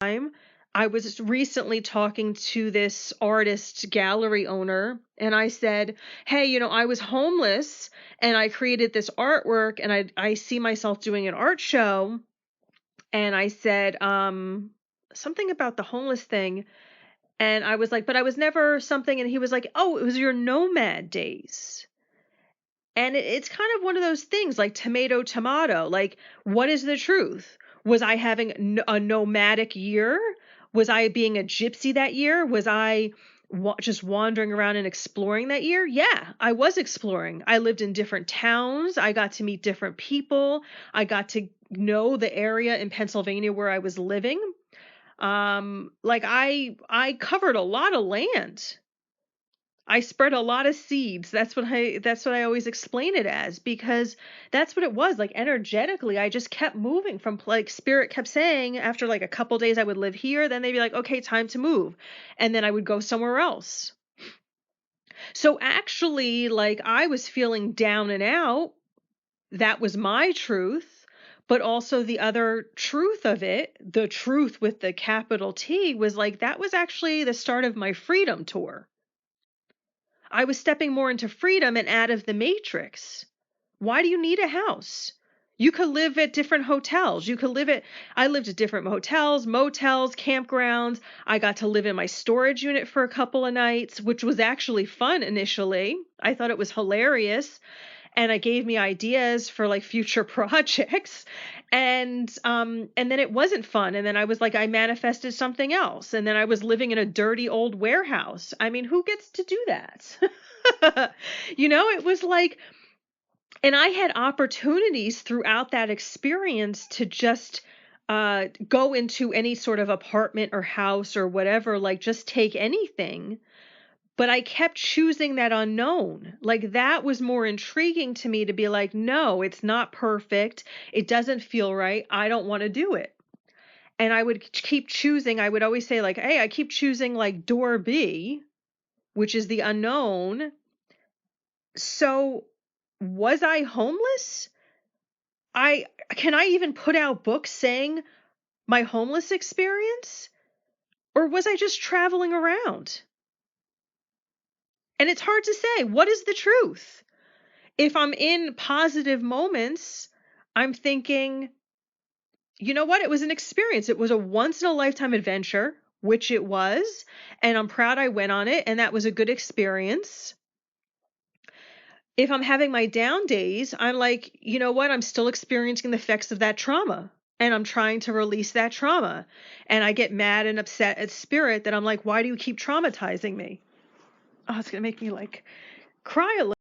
time. I was recently talking to this artist gallery owner, and I said, hey, I was homeless and I created this artwork, and I see myself doing an art show. And I said, something about the homeless thing. And I was like, but I was never something. And he was like, oh, it was your nomad days. And it's kind of one of those things like tomato, tomato. Like, what is the truth? Was I having a nomadic year? Was I being a gypsy that year? Was I just wandering around and exploring that year? Yeah, I was exploring. I lived in different towns. I got to meet different people. I got to know the area in Pennsylvania where I was living. Like I covered a lot of land. I spread a lot of seeds. That's what I always explain it as, because that's what it was. Like energetically, I just kept moving from, like, spirit kept saying after like a couple days I would live here, then they'd be like, "Okay, time to move." And then I would go somewhere else. So actually, like, I was feeling down and out. That was my truth. But also the other truth of it, the truth with the capital T, was like that was actually the start of my freedom tour. I was stepping more into freedom and out of the matrix. Why do you need a house? You could live at different hotels. I lived at different hotels, motels, campgrounds. I got to live in my storage unit for a couple of nights, which was actually fun initially. I thought it was hilarious. And it gave me ideas for like future projects. And then it wasn't fun. And then I was like, I manifested something else. And then I was living in a dirty old warehouse. I mean, who gets to do that? It was like, and I had opportunities throughout that experience to just go into any sort of apartment or house or whatever, like just take anything. But I kept choosing that unknown. Like that was more intriguing to me, to be like, no, it's not perfect. It doesn't feel right. I don't want to do it. And I would keep choosing. I would always say like, hey, I keep choosing like door B, which is the unknown. So was I homeless? Can I even put out books saying my homeless experience? Or was I just traveling around? And it's hard to say. What is the truth? If I'm in positive moments, I'm thinking, you know what? It was an experience. It was a once in a lifetime adventure, which it was. And I'm proud I went on it. And that was a good experience. If I'm having my down days, I'm like, you know what? I'm still experiencing the effects of that trauma. And I'm trying to release that trauma. And I get mad and upset at spirit that I'm like, why do you keep traumatizing me? Oh, it's going to make me like cry a little.